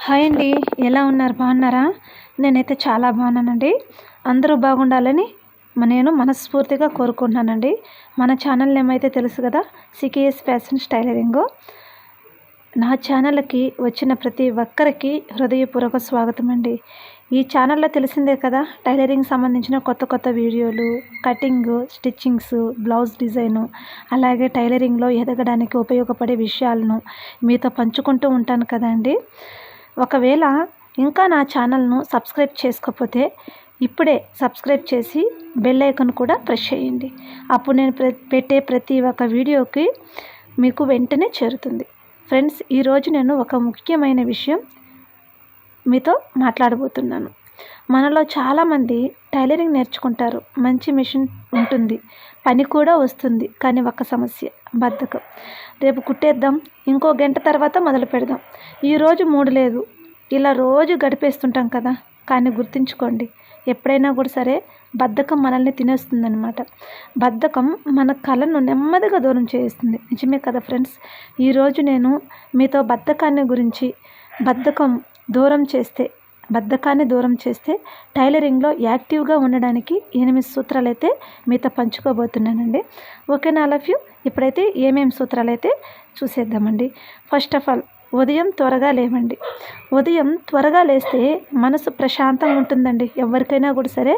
Hi అండి. ఎలా ఉన్నారు? బాగున్నారా? నేనైతే చాలా బాగున్నానండి. అందరూ బాగుండాలని నేను మనస్ఫూర్తిగా కోరుకుంటున్నానండి. మన ఛానల్ నేమ్ అయితే తెలుసు కదా, సికేఎస్ ఫ్యాషన్ టైలరింగు. నా ఛానల్కి వచ్చిన ప్రతి ఒక్కరికి హృదయపూర్వక స్వాగతం అండి. ఈ ఛానల్లో తెలిసిందే కదా, టైలరింగ్ సంబంధించిన కొత్త కొత్త వీడియోలు, కటింగ్, స్టిచ్చింగ్స్, బ్లౌజ్ డిజైను, అలాగే టైలరింగ్లో ఎదగడానికి ఉపయోగపడే విషయాలను మీతో పంచుకుంటూ ఉంటాను కదండి. ఒకవేళ ఇంకా నా ఛానల్ను సబ్స్క్రైబ్ చేసుకోకపోతే ఇప్పుడే సబ్స్క్రైబ్ చేసి బెల్ ఐకాన్ కూడా ప్రెస్ చేయండి. అప్పుడు నేను పెట్టే ప్రతి ఒక్క వీడియోకి మీకు వెంటనే చేరుతుంది. ఫ్రెండ్స్, ఈరోజు నేను ఒక ముఖ్యమైన విషయం మీతో మాట్లాడబోతున్నాను. మనలో చాలామంది టైలరింగ్ నేర్చుకుంటారు, మంచి మిషన్ ఉంటుంది, పని కూడా వస్తుంది. కానీ ఒక సమస్య, బద్ధకం. రేపు కుట్టేద్దాం, ఇంకో గంట తర్వాత మొదలు పెడదాం, ఈరోజు మూడు లేదు, ఇలా రోజు గడిపేస్తుంటాం కదా. కానీ గుర్తుంచుకోండి, ఎప్పుడైనా కూడా సరే బద్ధకం మనల్ని తినేస్తుందన్నమాట. బద్ధకం మన కళను నెమ్మదిగా దూరం చేస్తుంది. నిజమే కదా ఫ్రెండ్స్. ఈరోజు నేను మీతో బద్ధకాన్ని గురించి, బద్ధకాన్ని దూరం చేస్తే టైలరింగ్లో యాక్టివ్గా ఉండడానికి 8 సూత్రాలు అయితే మీతో పంచుకోబోతున్నానండి. ఓకేనా ఆల్ ఆఫ్ యూ? ఇప్పుడైతే ఏమేమి సూత్రాలు అయితే చూసేద్దామండి. ఫస్ట్ ఆఫ్ ఆల్, ఉదయం త్వరగా లేవండి. ఉదయం త్వరగా లేస్తే మనసు ప్రశాంతంగా ఉంటుందండి. ఎవరికైనా కూడా సరే,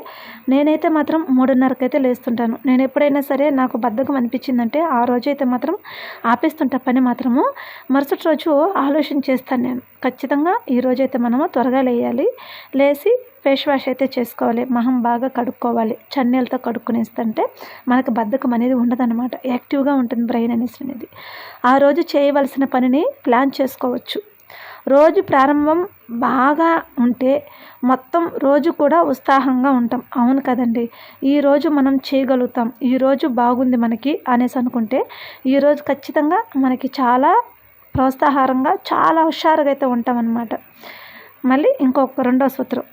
నేనైతే మాత్రం 3:30కి అయితే లేస్తుంటాను. నేను ఎప్పుడైనా సరే నాకు బద్ధకం అనిపించిందంటే ఆ రోజైతే మాత్రం ఆపేస్తుంటా పని మాత్రము. మరుసటి రోజు ఆలోచన చేస్తాను నేను, ఖచ్చితంగా ఈ రోజైతే మనము త్వరగా లేయాలి, లేచి ఫేస్ వాష్ అయితే చేసుకోవాలి, మొహం బాగా కడుక్కోవాలి, చన్నీళ్ళతో కడుక్కునేస్తుంటే మనకు బద్ధకం అనేది ఉండదన్నమాట. యాక్టివ్గా ఉంటుంది బ్రెయిన్ అనేది. ఆ రోజు చేయవలసిన పనిని ప్లాన్ చేసుకోవచ్చు. రోజు ప్రారంభం బాగా ఉంటే మొత్తం రోజు కూడా ఉత్సాహంగా ఉంటాం. అవును కదండి. ఈరోజు మనం చేయగలుగుతాం, ఈరోజు బాగుంది మనకి అనేసి అనుకుంటే ఈరోజు ఖచ్చితంగా మనకి చాలా ప్రోత్సాహకరంగా, చాలా హుషారుగా అయితే ఉంటామన్నమాట. మళ్ళీ ఇంకొక రెండో సూత్రం,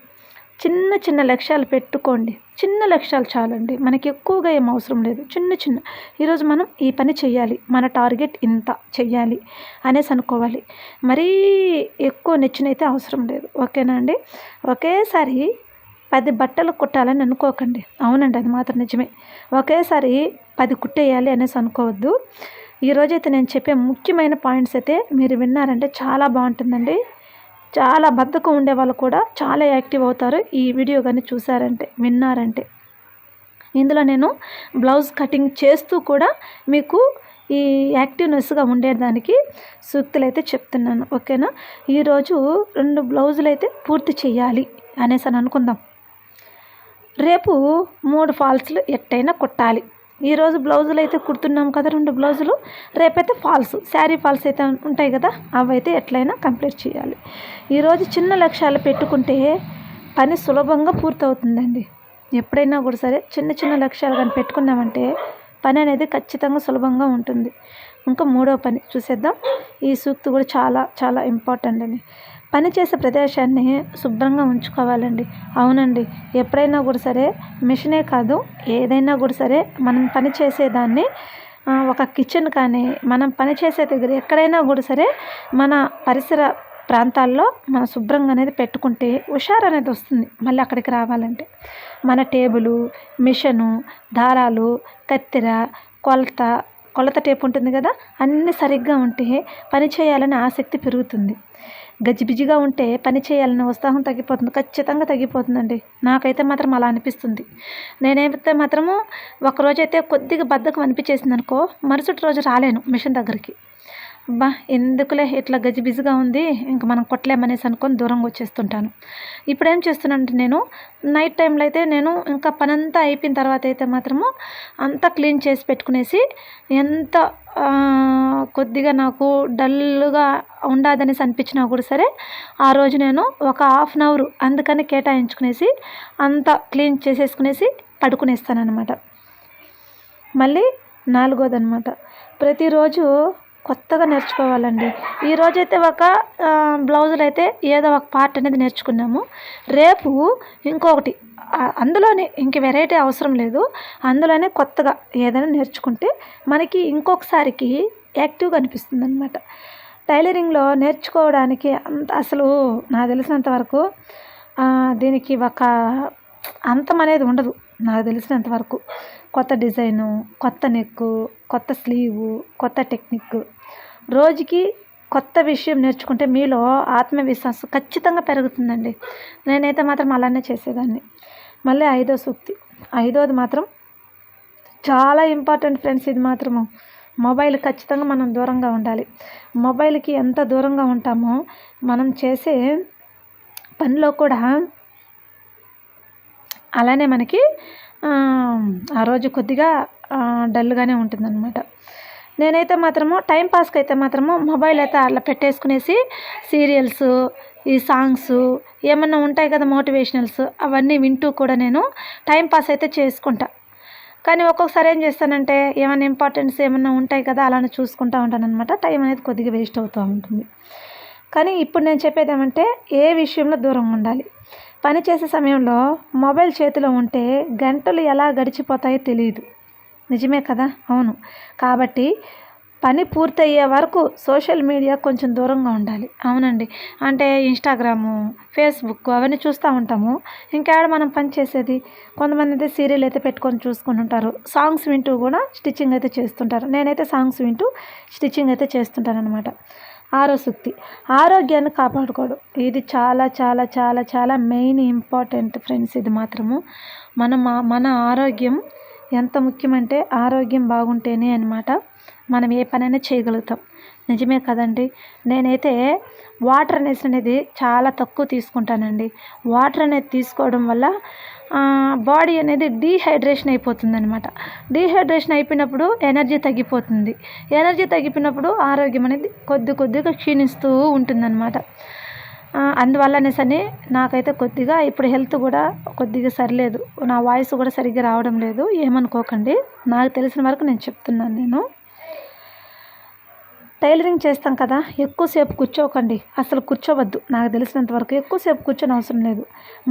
చిన్న చిన్న లక్ష్యాలు పెట్టుకోండి. చిన్న లక్ష్యాలు చాలండి, మనకి ఎక్కువగా ఏం అవసరం లేదు. చిన్న ఈరోజు మనం ఈ పని చేయాలి, మన టార్గెట్ ఇంత చెయ్యాలి అనేసి అనుకోవాలి. మరీ ఎక్కువ నెచ్చినైతే అవసరం లేదు. ఓకేనా అండి? ఒకేసారి 10 బట్టలు కుట్టాలని అనుకోకండి. అవునండి, అది మాత్రం నిజమే. ఒకేసారి 10 కుట్టేయాలి అనేసి అనుకోవద్దు. ఈరోజైతే నేను చెప్పే ముఖ్యమైన పాయింట్స్ అయితే మీరు విన్నారంటే చాలా బాగుంటుందండి. చాలా బద్ధకం ఉండే వాళ్ళు కూడా చాలా యాక్టివ్ అవుతారు ఈ వీడియో కానీ చూసారంటే, విన్నారంటే. ఇందులో నేను బ్లౌజ్ కటింగ్ చేస్తూ కూడా మీకు ఈ యాక్టివ్నెస్గా ఉండేదానికి సూక్తులు అయితే చెప్తున్నాను. ఓకేనా? ఈరోజు 2 బ్లౌజులు అయితే పూర్తి చేయాలి అనేసి అని అనుకుందాం. రేపు 3 ఫాల్స్లు ఎట్టయినా కుట్టాలి. ఈరోజు బ్లౌజులు అయితే కుడుతున్నాం కదా, 2 బ్లౌజులు. రేపైతే ఫాల్స్, శారీ ఫాల్స్ అయితే ఉంటాయి కదా, అవి అయితే ఎట్లయినా కంప్లీట్ చేయాలి. ఈరోజు చిన్న లక్ష్యాలు పెట్టుకుంటే పని సులభంగా పూర్తవుతుందండి. ఎప్పుడైనా కూడా సరే చిన్న లక్ష్యాలు కానీ పెట్టుకున్నామంటే పని అనేది ఖచ్చితంగా సులభంగా ఉంటుంది. ఇంకా 3వ పని చూసేద్దాం. ఈ సూక్తి కూడా చాలా చాలా ఇంపార్టెంట్ అండి. పని చేసే ప్రదేశాన్ని శుభ్రంగా ఉంచుకోవాలండి. అవునండి, ఎప్పుడైనా కూడా సరే, మిషనే కాదు, ఏదైనా కూడా సరే, మనం పని చేసేదాన్ని, ఒక కిచెన్ కానీ, మనం పని చేసే దగ్గర ఎక్కడైనా కూడా సరే, మన పరిసర ప్రాంతాల్లో మనం శుభ్రంగా అనేది పెట్టుకుంటే హుషారు అనేది వస్తుంది. మళ్ళీ అక్కడికి రావాలంటే మన టేబులు, మిషను, దారాలు, కత్తెర, కొలత టేప్ ఉంటుంది కదా, అన్నీ సరిగ్గా ఉంటే పని చేయాలని ఆసక్తి పెరుగుతుంది. గజిబిజిగా ఉంటే పని చేయాలని ఉత్సాహం తగ్గిపోతుంది, ఖచ్చితంగా తగ్గిపోతుందండి. నాకైతే మాత్రం అలా అనిపిస్తుంది. నేనైతే మాత్రము ఒకరోజైతే కొద్దిగా బద్ధకం అనిపించేసింది అనుకో, మరుసటి రోజు రాలేను మిషన్ దగ్గరికి. ఎందుకులే ఇట్లా గజిబిజిగా ఉంది, ఇంక మనం కొట్టలేమనేసి అనుకొని దూరంగా వచ్చేస్తుంటాను. ఇప్పుడు ఏం చేస్తున్నానంటే, నేను నైట్ టైంలో అయితే నేను ఇంకా పని అంతా అయిపోయిన తర్వాత అయితే మాత్రము అంతా క్లీన్ చేసి పెట్టుకునేసి, ఎంత కొద్దిగా నాకు డల్గా ఉండదనేసి అనిపించినా కూడా సరే, ఆ రోజు నేను ఒక ½ అన్ అవర్ అందుకని కేటాయించుకునేసి అంతా క్లీన్ చేసేసుకునేసి పడుకునేస్తాను అనమాట. మళ్ళీ 4వదనమాట, ప్రతిరోజు కొత్తగా నేర్చుకోవాలండి. ఈరోజైతే ఒక బ్లౌజులు అయితే ఏదో ఒక పార్ట్ అనేది నేర్చుకున్నాము, రేపు ఇంకొకటి, అందులోనే ఇంక వెరైటీ అవసరం లేదు, అందులోనే కొత్తగా ఏదైనా నేర్చుకుంటే మనకి ఇంకొకసారికి యాక్టివ్గా అనిపిస్తుంది అనమాట. టైలరింగ్లో నేర్చుకోవడానికి అసలు నాకు తెలిసినంత వరకు దీనికి ఒక అంతం అనేది ఉండదు. నాకు తెలిసినంత వరకు కొత్త డిజైను, కొత్త నెక్కు, కొత్త స్లీవు, కొత్త టెక్నిక్, రోజుకి కొత్త విషయం నేర్చుకుంటే మీలో ఆత్మవిశ్వాసం ఖచ్చితంగా పెరుగుతుందండి. నేనైతే మాత్రం అలానే చేసేదాన్ని. మళ్ళీ ఐదో సూక్తి, ఐదోది మాత్రం చాలా ఇంపార్టెంట్ ఫ్రెండ్స్. ఇది మాత్రము మొబైల్ ఖచ్చితంగా మనం దూరంగా ఉండాలి. మొబైల్కి ఎంత దూరంగా ఉంటామో మనం చేసే పనిలో కూడా అలానే మనకి ఆ రోజు కొద్దిగా డల్గానే ఉంటుందన్నమాట. నేనైతే మాత్రము టైంపాస్కి అయితే మాత్రము మొబైల్ అయితే అలా పెట్టేసుకునేసి సీరియల్స్, ఈ సాంగ్స్ ఏమన్నా ఉంటాయి కదా మోటివేషనల్స్, అవన్నీ వింటూ కూడా నేను టైంపాస్ అయితే చేసుకుంటా. కానీ ఒక్కొక్కసారి ఏం చేస్తానంటే ఏమైనా ఇంపార్టెన్స్ ఏమన్నా ఉంటాయి కదా అలానే చూసుకుంటూ ఉంటానన్నమాట. టైం అనేది కొద్దిగా వేస్ట్ అవుతూ ఉంటుంది. కానీ ఇప్పుడు నేను చెప్పేది ఏమంటే ఏ విషయంలో దూరంగా ఉండాలి. పని చేసే సమయంలో మొబైల్ చేతిలో ఉంటే గంటలు ఎలా గడిచిపోతాయో తెలియదు. నిజమే కదా? అవును. కాబట్టి పని పూర్తయ్యే వరకు సోషల్ మీడియా కొంచెం దూరంగా ఉండాలి. అవునండి. అంటే ఇన్స్టాగ్రాము, ఫేస్బుక్ అవన్నీ చూస్తూ ఉంటాము. ఇంకేడ మనం పని చేసేది. కొంతమంది అయితే సీరియల్ అయితే పెట్టుకొని చూసుకుంటుంటారు. సాంగ్స్ వింటూ కూడా స్టిచ్చింగ్ అయితే చేస్తుంటారు. నేనైతే సాంగ్స్ వింటూ స్టిచ్చింగ్ అయితే చేస్తుంటానన్నమాట. ఆరో సూక్తి, ఆరోగ్యాన్ని కాపాడుకోవడం. ఇది చాలా చాలా చాలా చాలా మెయిన్ ఇంపార్టెంట్ ఫ్రెండ్స్. ఇది మాత్రము మన ఆరోగ్యం ఎంత ముఖ్యమంటే ఆరోగ్యం బాగుంటేనే అన్నమాట మనం ఏ పనైనా చేయగలుగుతాం. నిజమే కదండి. నేనైతే వాటర్ అనేది చాలా తక్కువ తీసుకుంటానండి. వాటర్ అనేది తీసుకోవడం వల్ల బాడీ అనేది డీహైడ్రేషన్ అయిపోతుంది అనమాట. డీహైడ్రేషన్ అయిపోయినప్పుడు ఎనర్జీ తగ్గిపోతుంది. ఎనర్జీ తగ్గిపోయినప్పుడు ఆరోగ్యం అనేది కొద్దిగా క్షీణిస్తూ ఉంటుందన్నమాట. అందువల్లనేసని నాకైతే కొద్దిగా ఇప్పుడు హెల్త్ కూడా కొద్దిగా సరిలేదు. నా వాయిస్ కూడా సరిగ్గా రావడం లేదు, ఏమనుకోకండి. నాకు తెలిసిన వరకు నేను చెప్తున్నాను. నేను టైలరింగ్ చేస్తాం కదా, ఎక్కువసేపు కూర్చోకండి, అసలు కూర్చోవద్దు. నాకు తెలిసినంత వరకు ఎక్కువసేపు కూర్చొని అవసరం లేదు.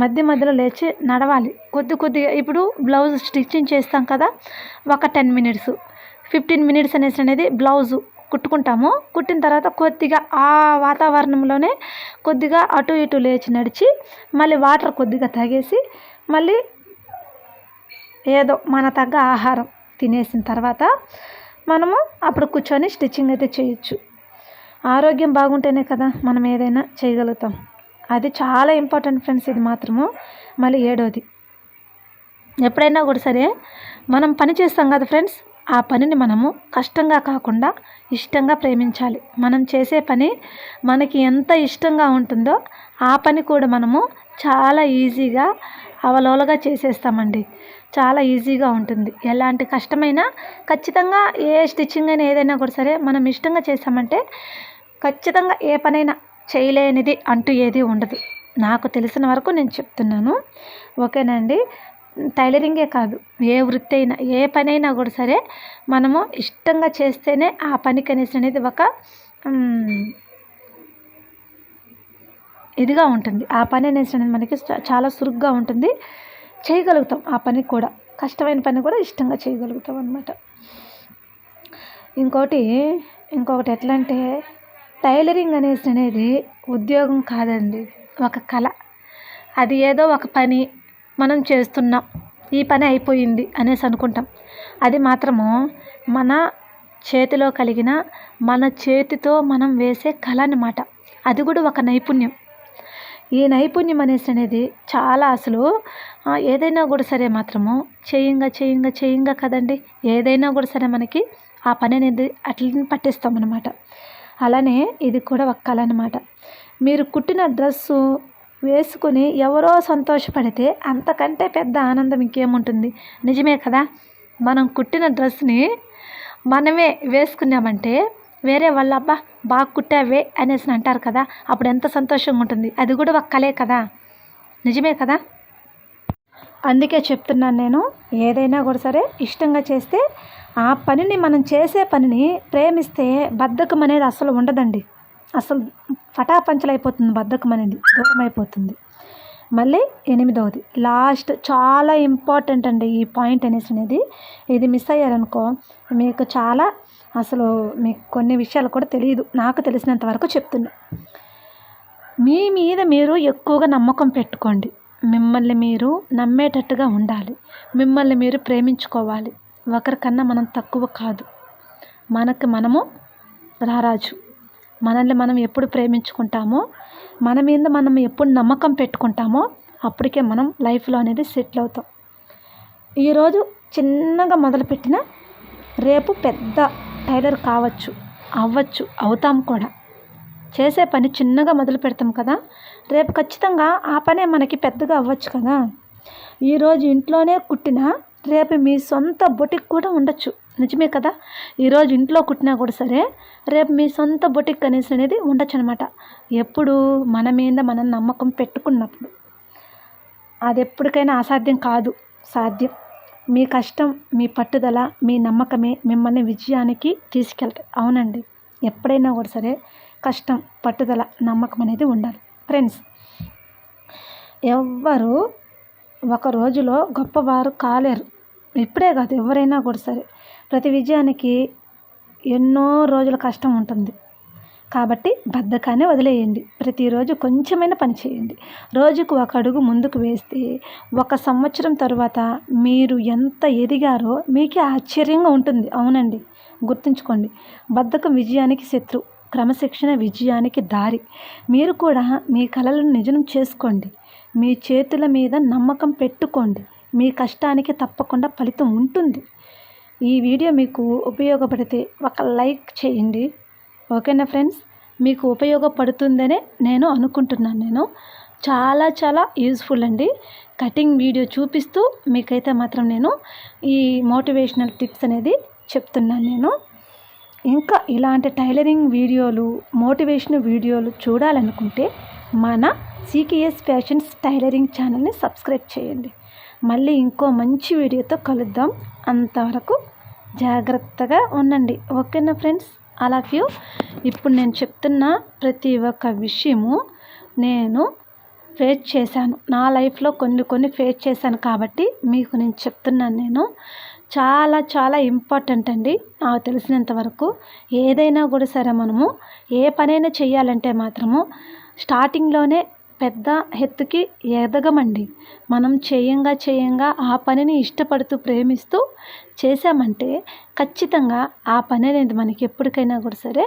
మధ్యలో లేచి నడవాలి కొద్దిగా. ఇప్పుడు బ్లౌజ్ స్టిచ్చింగ్ చేస్తాం కదా, ఒక 10 మినిట్స్ 15 మినిట్స్ అనేది బ్లౌజు కుట్టుకుంటాము. కుట్టిన తర్వాత కొద్దిగా ఆ వాతావరణంలోనే కొద్దిగా అటు ఇటు లేచి నడిచి మళ్ళీ వాటర్ కొద్దిగా తాగేసి మళ్ళీ ఏదో మన తగ్గ ఆహారం తినేసిన తర్వాత మనము అప్పుడు కూర్చొని స్టిచ్చింగ్ అయితే చేయొచ్చు. ఆరోగ్యం బాగుంటేనే కదా మనం ఏదైనా చేయగలుగుతాం. అది చాలా ఇంపార్టెంట్ ఫ్రెండ్స్. ఇది మాత్రము. మళ్ళీ ఏడోది, ఎప్పుడైనా కూడా సరే మనం పని చేస్తాం కదా ఫ్రెండ్స్, ఆ పనిని మనము కష్టంగా కాకుండా ఇష్టంగా ప్రేమించాలి. మనం చేసే పని మనకి ఎంత ఇష్టంగా ఉంటుందో ఆ పని కూడా మనము చాలా ఈజీగా అవలోలగా చేసేస్తామండి. చాలా ఈజీగా ఉంటుంది. ఎలాంటి కష్టమైనా ఖచ్చితంగా ఏ స్టిచ్చింగ్ అయినా ఏదైనా కూడా సరే మనం ఇష్టంగా చేసామంటే ఖచ్చితంగా ఏ పనైనా చేయలేనిది అంటూ ఏది ఉండదు. నాకు తెలిసిన వరకు నేను చెప్తున్నాను. ఓకేనండి. టైలరింగే కాదు, ఏ వృత్తి అయినా ఏ పని అయినా కూడా సరే మనము ఇష్టంగా చేస్తేనే ఆ పనికి అనేది ఒక ఇదిగా ఉంటుంది. ఆ పని అనేది మనకి చాలా సురుగ్గా ఉంటుంది, చేయగలుగుతాం. ఆ పని కూడా కష్టమైన పని కూడా ఇష్టంగా చేయగలుగుతాం అన్నమాట. ఇంకొకటి ఎట్లా అంటే టైలరింగ్ అనేది ఉద్యోగం కాదండి, ఒక కళ. అది ఏదో ఒక పని మనం చేస్తున్నాం, ఈ పని అయిపోయింది అనేసి అనుకుంటాం. అది మాత్రము మన చేతిలో కలిగిన మన చేతితో మనం వేసే కళ అన్నమాట. అది కూడా ఒక నైపుణ్యం. ఈ నైపుణ్యం అనేది చాలా అసలు ఏదైనా కూడా సరే మాత్రము చేయంగా కదండి ఏదైనా కూడా సరే మనకి ఆ పని అనేది అట్లని పట్టిస్తాం అన్నమాట. అలానే ఇది కూడా ఒక కళ అన్నమాట. మీరు కుట్టిన డ్రెస్సు వేసుకొని ఎవరో సంతోషపడితే అంతకంటే పెద్ద ఆనందం ఇంకేముంటుంది. నిజమే కదా? మనం కుట్టిన డ్రెస్ని మనమే వేసుకున్నామంటే వేరే వాళ్ళ అబ్బా బాగా కుట్టావే అనేసి అంటారు కదా, అప్పుడు ఎంత సంతోషంగా ఉంటుంది. అది కూడా ఒక కళే కదా. నిజమే కదా? అందుకే చెప్తున్నాను నేను, ఏదైనా కూడా సరే ఇష్టంగా చేస్తే ఆ పనిని మనం చేసే పనిని ప్రేమిస్తే బద్ధకం అనేది అసలు ఉండదండి. అసలు పటాపంచలైపోతుంది, బద్ధకం అనేది దూరం అయిపోతుంది. మళ్ళీ 8వది లాస్ట్, చాలా ఇంపార్టెంట్ అండి ఈ పాయింట్ అనేది. ఇది మిస్ అయ్యారనుకో మీకు చాలా అసలు మీకు కొన్ని విషయాలు కూడా తెలియదు, నాకు తెలిసినంత వరకు చెప్తున్నా. మీ మీద మీరు ఎక్కువగా నమ్మకం పెట్టుకోండి. మిమ్మల్ని మీరు నమ్మేటట్టుగా ఉండాలి. మిమ్మల్ని మీరు ప్రేమించుకోవాలి. ఒకరికన్నా మనం తక్కువ కాదు. మనకు మనము రారాజు. మనల్ని మనం ఎప్పుడు ప్రేమించుకుంటామో, మన మీద మనం ఎప్పుడు నమ్మకం పెట్టుకుంటామో అప్పటికే మనం లైఫ్లో అనేది సెటిల్ అవుతాం. ఈరోజు చిన్నగా మొదలుపెట్టిన రేపు పెద్ద టైలర్ కావచ్చు, అవ్వచ్చు, అవుతాం కూడా. చేసే పని చిన్నగా మొదలు పెడతాం కదా, రేపు ఖచ్చితంగా ఆ పనే మనకి పెద్దగా అవ్వచ్చు కదా. ఈరోజు ఇంట్లోనే కుట్టినా రేపు మీ సొంత బొటిక్ కూడా ఉండొచ్చు. నిజమే కదా. ఈరోజు ఇంట్లో కుట్టినా కూడా సరే, రేపు మీ సొంత బొటిక్ అనేది ఉండొచ్చు అనమాట. ఎప్పుడు మన మీద మనం నమ్మకం పెట్టుకున్నప్పుడు. అది ఎప్పటికైనా అసాధ్యం కాదు, సాధ్యం. మీ కష్టం, మీ పట్టుదల, మీ నమ్మకమే మిమ్మల్ని విజయానికి తీసుకెళ్తాయి. అవునండి, ఎప్పుడైనా కూడా సరే కష్టం, పట్టుదల, నమ్మకం అనేది ఉండాలి. ఫ్రెండ్స్, ఎవ్వరు ఒక రోజులో గొప్పవారు కాలేరు. ఇప్పుడే కాదు, ఎవరైనా కూడా సరే. ప్రతి విజయానికి ఎన్నో రోజుల కష్టం ఉంటుంది. కాబట్టి బద్ధకాన్ని వదిలేయండి. ప్రతిరోజు కొంచెమైనా పని చేయండి. రోజుకు ఒక అడుగు ముందుకు వేస్తే 1 సంవత్సరం తర్వాత మీరు ఎంత ఎదిగారో మీకే ఆశ్చర్యంగా ఉంటుంది. అవునండి, గుర్తుంచుకోండి. బద్ధకం విజయానికి శత్రు, క్రమశిక్షణ విజయానికి దారి. మీరు కూడా మీ కలలను నిజం చేసుకోండి. మీ చేతుల మీద నమ్మకం పెట్టుకోండి. మీ కష్టానికి తప్పకుండా ఫలితం ఉంటుంది. ఈ వీడియో మీకు ఉపయోగపడితే ఒక లైక్ చేయండి. ఓకేనా ఫ్రెండ్స్, మీకు ఉపయోగపడుతుందనే నేను అనుకుంటున్నాను. చాలా యూజ్ఫుల్ అండి. కటింగ్ వీడియో చూపిస్తూ మీకైతే మాత్రం నేను ఈ మోటివేషనల్ టిప్స్ అనేది చెప్తున్నాను. ఇంకా ఇలాంటి టైలరింగ్ వీడియోలు, మోటివేషనల్ వీడియోలు చూడాలనుకుంటే మన సికేఎస్ ఫ్యాషన్స్ టైలరింగ్ ఛానల్ని సబ్స్క్రైబ్ చేయండి. మళ్ళీ ఇంకో మంచి వీడియోతో కలుద్దాం. అంతవరకు జాగ్రత్తగా ఉండండి. ఓకేనా ఫ్రెండ్స్, ఐ లవ్ యూ. ఇప్పుడు నేను చెప్తున్న ప్రతి ఒక్క విషయము నేను ఫేస్ చేశాను. నా లైఫ్లో కొన్ని ఫేస్ చేశాను కాబట్టి మీకు నేను చెప్తున్నాను. నేను చాలా ఇంపార్టెంట్ అండి. నాకు తెలిసినంత వరకు ఏదైనా కూడా సరే, మనము ఏ పనైనా చేయాలంటే మాత్రము స్టార్టింగ్లోనే పెద్ద ఎత్తుకి ఎదగమండి. మనం చేయంగా ఆ పనిని ఇష్టపడుతూ ప్రేమిస్తూ చేసామంటే ఖచ్చితంగా ఆ పని అనేది మనకి ఎప్పటికైనా కూడా సరే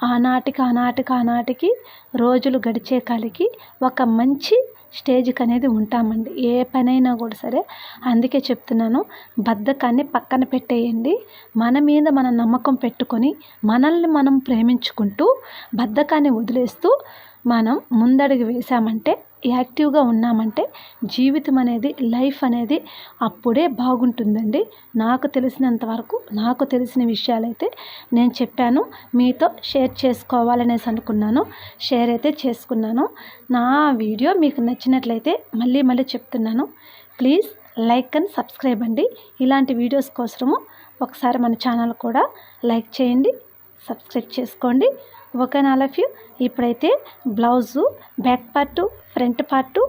ఆనాటికి రోజులు గడిచే కాలికి ఒక మంచి స్టేజ్కి అనేది ఉంటామండి. ఏ పనైనా కూడా సరే. అందుకే చెప్తున్నాను, బద్ధకాన్ని పక్కన పెట్టేయండి. మన మీద మనం నమ్మకం పెట్టుకొని మనల్ని మనం ప్రేమించుకుంటూ బద్ధకాన్ని వదిలేస్తూ మనం ముందడుగు వేసామంటే, యాక్టివ్గా ఉన్నామంటే జీవితం అనేది, లైఫ్ అనేది అప్పుడే బాగుంటుందండి. నాకు తెలిసినంత వరకు, నాకు తెలిసిన విషయాలైతే నేను చెప్పాను. మీతో షేర్ చేసుకోవాలనేసి అనుకున్నాను. షేర్ అయితే చేసుకున్నాను. నా వీడియో మీకు నచ్చినట్లయితే మళ్ళీ చెప్తున్నాను, ప్లీజ్ లైక్ అండ్ సబ్స్క్రైబ్ అండి. ఇలాంటి వీడియోస్ కోసము ఒకసారి మన ఛానల్ కూడా లైక్ చేయండి, సబ్స్క్రైబ్ చేసుకోండి. ఓకేనా, ఆల్ ఆఫ్ యూ. ఇప్పుడైతే blouse back part, front part,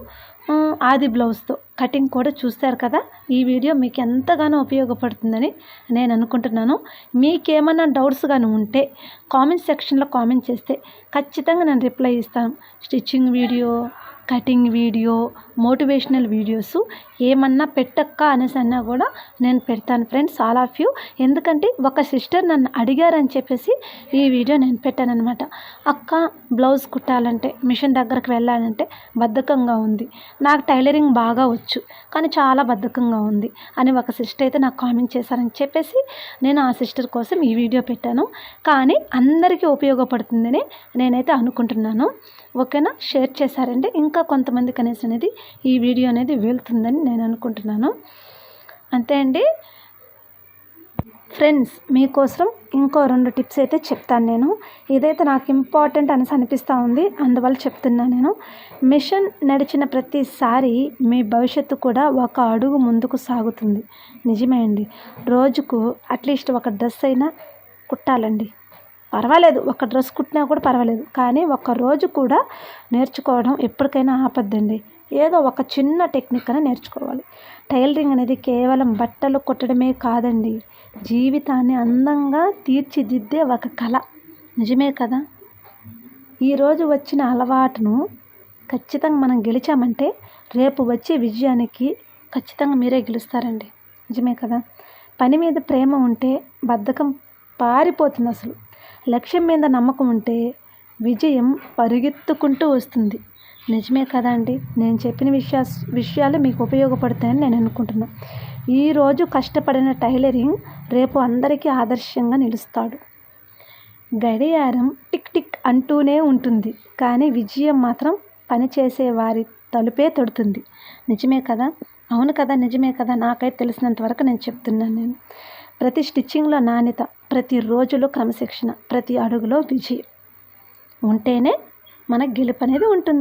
ఆది బ్లౌజ్తో కటింగ్ కూడా చూస్తారు కదా. ఈ వీడియో మీకు ఎంతగానో ఉపయోగపడుతుందని నేను అనుకుంటున్నాను. మీకేమన్నా డౌట్స్ కానీ ఉంటే కామెంట్ సెక్షన్లో కామెంట్ చేస్తే ఖచ్చితంగా నేను రిప్లై ఇస్తాను. Stitching video, cutting video, motivational videos ఏమన్నా పెట్టక్క అనేసి అన్నా కూడా నేను పెడతాను ఫ్రెండ్స్, ఆల్ ఆఫ్ యూ. ఎందుకంటే ఒక సిస్టర్ నన్ను అడిగారని చెప్పేసి ఈ వీడియో నేను పెట్టాను అనమాట. అక్క, బ్లౌజ్ కుట్టాలంటే, మిషన్ దగ్గరకు వెళ్ళాలంటే బద్ధకంగా ఉంది, నాకు టైలరింగ్ బాగా వచ్చు కానీ చాలా బద్ధకంగా ఉంది అని ఒక సిస్టర్ అయితే నాకు కామెంట్ చేశారని చెప్పేసి నేను ఆ సిస్టర్ కోసం ఈ వీడియో పెట్టాను. కానీ అందరికీ ఉపయోగపడుతుందని నేనైతే అనుకుంటున్నాను. ఓకేనా, షేర్ చేశారంటే ఇంకా కొంతమందికి అనేది ఈ వీడియో అనేది వెళ్తుందని నేను అనుకుంటున్నాను. అంతే అండి ఫ్రెండ్స్, మీకోసం ఇంకో 2 టిప్స్ అయితే చెప్తాను నేను. ఇదైతే నాకు ఇంపార్టెంట్ అనేసి అనిపిస్తూ ఉంది, అందువల్ల చెప్తున్నాను నేను. మిషన్ నడిచిన ప్రతిసారి మీ భవిష్యత్తు కూడా ఒక అడుగు ముందుకు సాగుతుంది. నిజమే అండి. రోజుకు అట్లీస్ట్ ఒక డ్రెస్ అయినా కుట్టాలండి. పర్వాలేదు, ఒక డ్రెస్ కుట్టినా కూడా పర్వాలేదు, కానీ ఒక రోజు కూడా నేర్చుకోవడం ఎప్పటికైనా ఆపద్దండి. ఏదో ఒక చిన్న టెక్నిక్ అని నేర్చుకోవాలి. టైలరింగ్ అనేది కేవలం బట్టలు కుట్టడమే కాదండి, జీవితాన్ని అందంగా తీర్చిదిద్దే ఒక కళ. నిజమే కదా. ఈరోజు వచ్చిన అలవాటును ఖచ్చితంగా మనం గెలిచామంటే రేపు వచ్చే విజయానికి ఖచ్చితంగా మీరే గెలుస్తారండి. నిజమే కదా. పని మీద ప్రేమ ఉంటే బద్ధకం పారిపోతుంది అసలు. లక్ష్యం మీద నమ్మకం ఉంటే విజయం పరిగెత్తుకుంటూ వస్తుంది. నిజమే కదా అండి. నేను చెప్పిన విషయాలు మీకు ఉపయోగపడతాయని నేను అనుకుంటున్నాను. ఈరోజు కష్టపడిన టైలరింగ్ రేపు అందరికీ ఆదర్శంగా నిలుస్తాడు. గడియారం టిక్ టిక్ అంటూనే ఉంటుంది, కానీ విజయం మాత్రం పనిచేసే వారి తలుపే తొడుతుంది. నిజమే కదా. అవును కదా, నిజమే కదా. నాకైతే తెలిసినంత వరకు నేను చెప్తున్నాను. ప్రతి స్టిచ్చింగ్లో నాణ్యత, ప్రతి రోజులో క్రమశిక్షణ, ప్రతి అడుగులో విజయం ఉంటేనే మన గెలుపు అనేది ఉంటుంది.